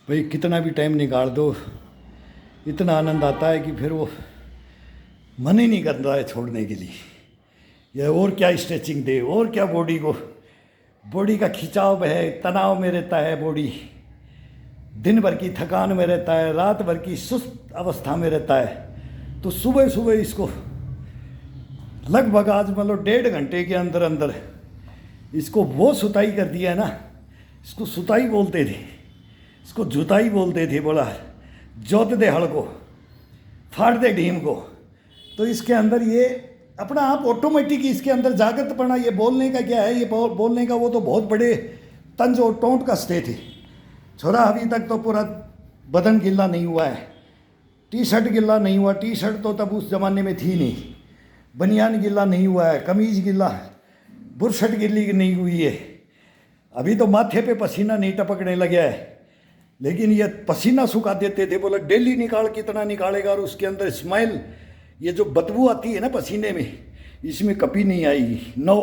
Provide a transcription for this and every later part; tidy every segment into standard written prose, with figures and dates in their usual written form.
भाई कितना भी टाइम निकाल दो, इतना आनंद आता है कि फिर वो मन ही नहीं कर रहा है छोड़ने के लिए। यह और क्या स्ट्रेचिंग दे, और क्या बॉडी का खिंचाव है, तनाव में रहता है बॉडी, दिन भर की थकान में रहता है, रात भर की सुस्त अवस्था में रहता है। तो सुबह सुबह इसको लगभग आज मतलब 1.5 घंटे के अंदर अंदर इसको वो सुताई कर दिया है ना। इसको सुताई बोलते थे, इसको जुताई बोलते थे। बोला जोत दे हल को, फाड़ दे ढीम को। तो इसके अंदर ये अपना आप ऑटोमेटिक इसके अंदर जागृत पड़ा। ये बोलने का क्या है, ये बोलने का वो तो बहुत बड़े तंज और टोंट कसते थे। छोरा अभी तक तो पूरा बदन गिल्ला नहीं हुआ है, टी शर्ट गिल्ला नहीं हुआ। टी शर्ट तो तब उस ज़माने में थी नहीं। बनियान गिल्ला नहीं हुआ है, कमीज गिल्ला, बुरशट गिल्ली नहीं हुई है। अभी तो माथे पे पसीना नहीं टपकने लगा है, लेकिन ये पसीना सुखा देते थे। बोला डेली निकाल, कितना निकालेगा। और उसके अंदर स्माइल, ये जो बदबू आती है ना पसीने में, इसमें कभी नहीं आएगी। नो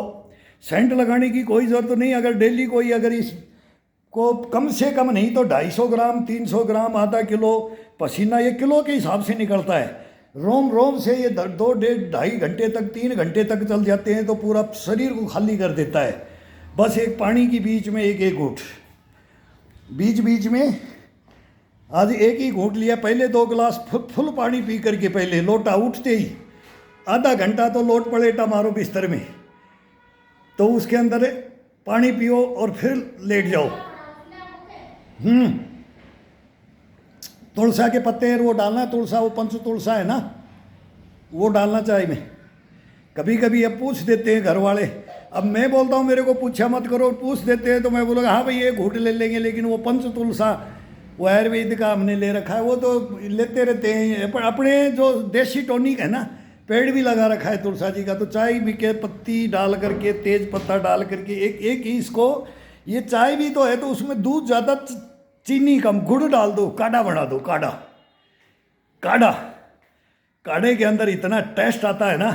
सेंट लगाने की कोई ज़रूरत नहीं। अगर डेली कोई अगर इसको कम से कम नहीं तो 250 ग्राम, 300 ग्राम, आधा किलो पसीना, ये किलो के हिसाब से निकलता है। रोम रोम से ये 2-2.5 घंटे तक, 3 घंटे तक चल जाते हैं तो पूरा शरीर को खाली कर देता है। बस एक पानी की बीच में एक घूंट, बीच बीच में आज एक ही घूंट लिया। पहले 2 गिलास फुल पानी पी करके पहले लोटा उठते ही आधा घंटा तो लोट पलेटा मारो बिस्तर में, तो उसके अंदर पानी पियो और फिर लेट जाओ। तुलसा के पत्ते वो डालना, तुलसा वो पंच तुलसा है ना, वो डालना चाय में। कभी कभी अब पूछ देते हैं घर वाले, अब मैं बोलता हूँ मेरे को पूछा मत करो, पूछ देते हैं तो मैं बोलूँगा हाँ भाई ये घूंट ले लेंगे। लेकिन वो पंच तुलसा वो आयुर्वेद का हमने ले रखा है, वो तो लेते रहते हैं। पर अपने जो देसी टॉनिक है ना, पेड़ भी लगा रखा है तुलसा जी का। तो चाय भी के पत्ती डाल करके, तेज पत्ता डाल करके एक ही इसको, ये चाय भी तो है तो उसमें दूध ज़्यादा, चीनी कम, गुड़ डाल दो, काढ़ा बना दो। काढ़ा काढ़े के अंदर इतना टेस्ट आता है ना।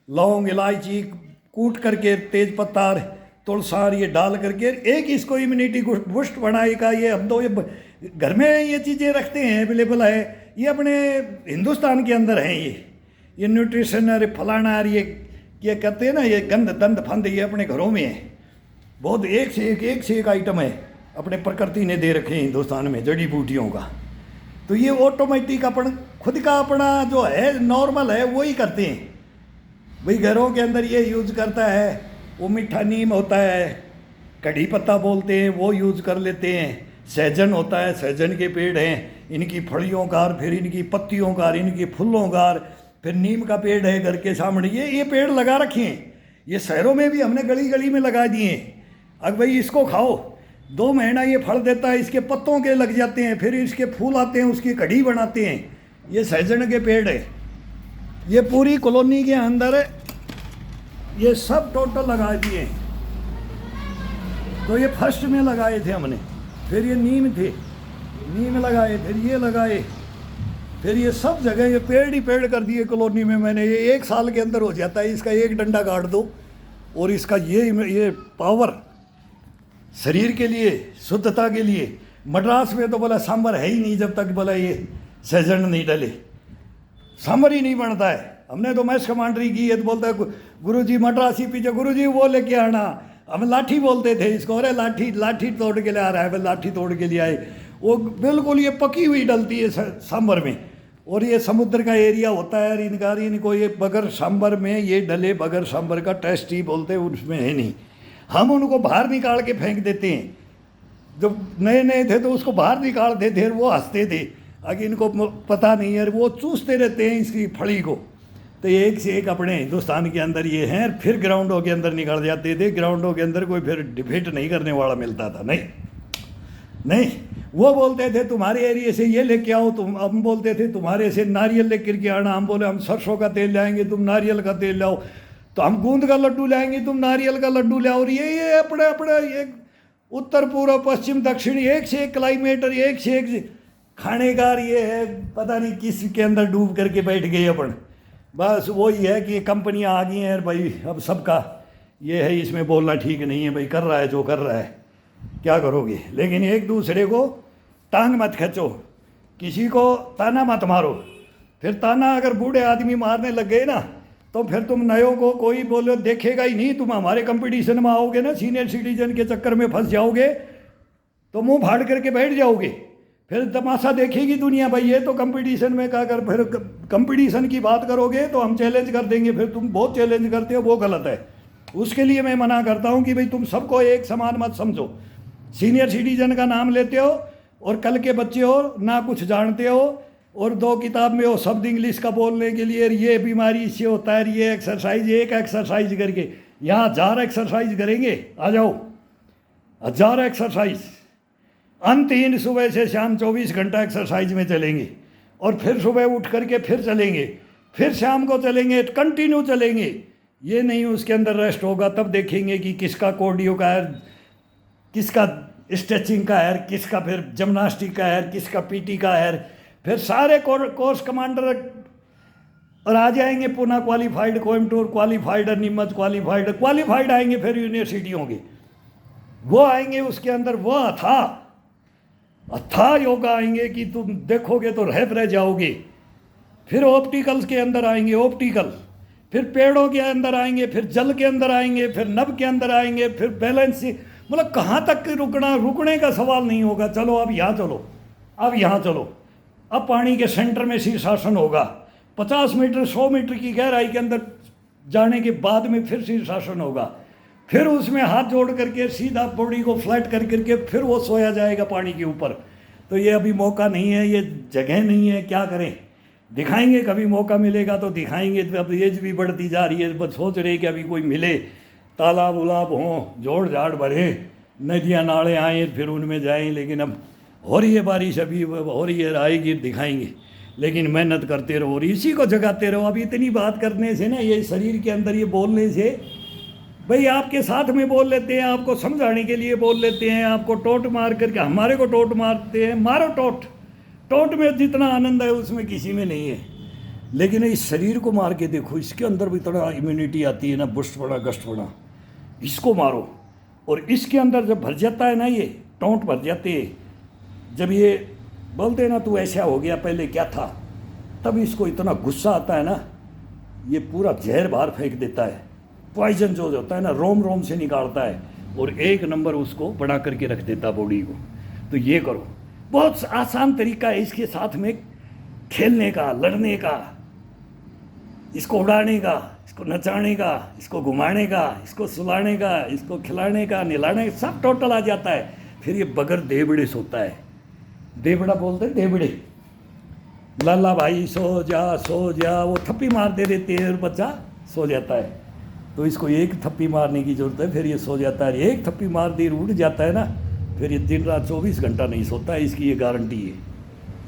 लौंग, इलायची कूट करके, तेज पत्ता, तुलसा ये डाल करके एक इसको इम्यूनिटी बूस्ट बनाएगा। ये हम तो ये घर में ये चीज़ें रखते हैं, अवेलेबल है। ये अपने हिंदुस्तान के अंदर हैं। ये न्यूट्रिशन और फलाना और ये कहते हैं ना, ये गंध दंद फंद, ये अपने घरों में है। बहुत एक से एक आइटम है अपने प्रकृति ने दे रखे हैं हिंदुस्तान में जड़ी बूटियों का। तो ये ऑटोमेटिक अपन खुद का अपना जो है नॉर्मल है वो ही करते हैं भाई। घरों के अंदर ये यूज करता है। वो मीठा नीम होता है, कढ़ी पत्ता बोलते हैं, वो यूज कर लेते हैं। सहजन होता है, सहजन के पेड़ हैं, इनकी फलियों का, फिर इनकी पत्तियों का, इनकी फूलों का, फिर नीम का पेड़ है घर के सामने। ये पेड़ लगा रखे हैं। ये शहरों में भी हमने गली गली में लगा दिए हैं। अब भाई इसको खाओ, 2 महीना ये फल देता है। इसके पत्तों के लग जाते हैं, फिर इसके फूल आते हैं, उसकी कढ़ी बनाते हैं। ये सहजन के पेड़ है। ये पूरी कॉलोनी के अंदर ये सब टोटल लगा दिए। तो ये फर्स्ट में लगाए थे हमने, फिर ये नीम थे, नीम लगाए, फिर ये लगाए, फिर ये सब जगह ये पेड़ ही पेड़ कर दिए कॉलोनी में मैंने। ये 1 साल के अंदर हो जाता है। इसका एक डंडा काट दो और इसका ये पावर शरीर के लिए, शुद्धता के लिए। मद्रास में तो बोला सांभर है ही नहीं जब तक बोला ये सहजन नहीं डले, सांभर ही नहीं बनता है। हमने तो मैस कमांडरी की है तो बोलता है गुरुजी मद्रासी पीछे, गुरुजी वो लेके आना। हम लाठी बोलते थे इसको, अरे लाठी तोड़ के ले आ रहा है, लाठी तोड़ के लिए आए। वो बिल्कुल ये पकी हुई डलती है सांभर में। और ये समुद्र का एरिया होता है इनको ये बगैर सांभर में ये डले, बगैर सांभर का टेस्ट ही बोलते हैं, उसमें है नहीं। हम उनको बाहर निकाल के फेंक देते हैं। जब नए नए थे तो उसको बाहर निकालते थे, वो हंसते थे। आगे इनको पता नहीं है, वो चूसते रहते हैं इसकी फली को। तो एक से एक अपने हिंदुस्तान के अंदर ये हैं। फिर ग्राउंडों के अंदर निकल जाते थे। ग्राउंडों के अंदर कोई फिर डिबेट नहीं करने वाला मिलता था। नहीं, वो बोलते थे तुम्हारे एरिया से ये लेके आओ, तुम, हम बोलते थे तुम्हारे से नारियल लेकर के आना। हम बोले हम सरसों का तेल लाएंगे, तुम नारियल का तेल लाओ। तो हम गूंद का लड्डू लाएंगे, तुम नारियल का लड्डू लाओ। और ये अपने ये उत्तर पूर्व पश्चिम दक्षिण, एक से एक क्लाइमेट और एक से एक खाने का ये है। पता नहीं किस के अंदर डूब करके बैठ गए अपन। बस वही है कि कंपनियां आ गई हैं भाई, अब सबका ये है। इसमें बोलना ठीक नहीं है भाई, कर रहा है जो कर रहा है, क्या करोगे। लेकिन एक दूसरे को टांग मत खींचो, किसी को ताना मत मारो। फिर ताना अगर बूढ़े आदमी मारने लग गए ना तो फिर तुम नयों को कोई बोलो देखेगा ही नहीं। तुम हमारे कंपटीशन में आओगे ना, सीनियर सिटीजन के चक्कर में फंस जाओगे तो मुंह फाड़ करके बैठ जाओगे, फिर तमाशा देखेगी दुनिया। भाई ये तो कंपटीशन में का अगर फिर कंपटीशन की बात करोगे तो हम चैलेंज कर देंगे, फिर तुम बहुत चैलेंज करते हो, वो गलत है। उसके लिए मैं मना करता हूँ कि भाई तुम सबको एक समान मत समझो। सीनियर सिटीजन का नाम लेते हो और कल के बच्चे हो, ना कुछ जानते हो, और 2 किताब में हो शब्द इंग्लिश का बोलने के लिए, ये बीमारी इससे होता है, ये एक्सरसाइज, एक एक्सरसाइज करके यहाँ 1000 एक्सरसाइज करेंगे। आ जाओ 1000 एक्सरसाइज अनतीन, सुबह से शाम 24 घंटा एक्सरसाइज में चलेंगे, और फिर सुबह उठ करके फिर चलेंगे, फिर शाम को चलेंगे, कंटिन्यू चलेंगे। ये नहीं उसके अंदर रेस्ट होगा, तब देखेंगे कि किसका कार्डियो का है, किसका स्ट्रेचिंग का है, किसका फिर जिम्नास्टिक का है, किसका पीटी का है। फिर सारे कोर्स कमांडर और आ जाएंगे पुनः qualified, Coimbatore qualified, Neemuch qualified आएंगे, फिर यूनिवर्सिटी होंगे, वो आएंगे। उसके अंदर वो अथाह योगा आएंगे कि तुम देखोगे तो रह जाओगे। फिर ऑप्टिकल्स के अंदर आएंगे, ऑप्टिकल, फिर पेड़ों के अंदर आएंगे, फिर जल के अंदर आएंगे, फिर नभ के अंदर आएंगे, फिर बैलेंस। मतलब कहाँ तक रुकने का सवाल नहीं होगा। चलो अब यहाँ चलो, अब यहाँ चलो, अब पानी के सेंटर में शीर्षासन होगा। 50 मीटर 100 मीटर की गहराई के अंदर जाने के बाद में फिर शीर्षासन होगा। फिर उसमें हाथ जोड़ करके सीधा बॉडी को फ्लैट कर करके फिर वो सोया जाएगा पानी के ऊपर। तो ये अभी मौका नहीं है, ये जगह नहीं है, क्या करें, दिखाएंगे कभी मौका मिलेगा तो दिखाएंगे। तो अब एज भी बढ़ती जा रही है, बस सोच रहे कि अभी कोई मिले, तालाब उलाब हों, जोड़ जाड़ भरे, नदियाँ नाले आए, फिर उनमें जाएं। लेकिन अब हो रही है बारिश, अभी हो रही है, आएगी, दिखाएंगे। लेकिन मेहनत करते रहो और इसी को जगाते रहो। अब इतनी बात करने से ना, ये शरीर के अंदर ये बोलने से, भाई आपके साथ में बोल लेते हैं, आपको समझाने के लिए बोल लेते हैं, आपको टोट मार करके, हमारे को टोट मारते हैं। मारो टोट, टोट में जितना आनंद है उसमें किसी में नहीं है। लेकिन इस शरीर को मार के देखो, इसके अंदर भी इतना इम्यूनिटी आती है ना, बुस्ट बड़ा गस्ट बड़ा, इसको मारो। और इसके अंदर जब भर जाता है ना, ये टोंट भर जाते हैं, जब ये बोलते ना तू ऐसा हो गया, पहले क्या था, तब इसको इतना गुस्सा आता है ना, ये पूरा जहर बाहर फेंक देता है। पॉइजन जो होता है ना, रोम रोम से निकालता है और 1 नंबर उसको बना करके रख देता बॉडी को। तो ये करो, बहुत आसान तरीका है इसके साथ में खेलने का, लड़ने का, इसको उड़ाने का, इसको नचाने का, इसको घुमाने का, इसको सुलाने का, इसको खिलाने का, निलाने का, सब टोटल आ जाता है। फिर ये बगैर देवड़े सोता है, देवड़ा बोलते हैं, देवड़े, लाला भाई सो जा, वो थप्पी मार दे देते हैं और बच्चा सो जाता है। तो इसको एक थप्पी मारने की ज़रूरत है, फिर ये सो जाता है। एक थप्पी मार दी, उठ जाता है ना, फिर ये दिन रात 24 घंटा नहीं सोता है, इसकी ये गारंटी है।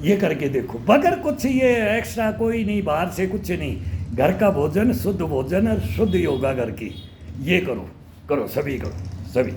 ये करके देखो, बगैर कुछ ये एक्स्ट्रा कोई नहीं, बाहर से कुछ नहीं, घर का भोजन, शुद्ध भोजन और शुद्ध योगा करके ये करो सभी करो, सभी।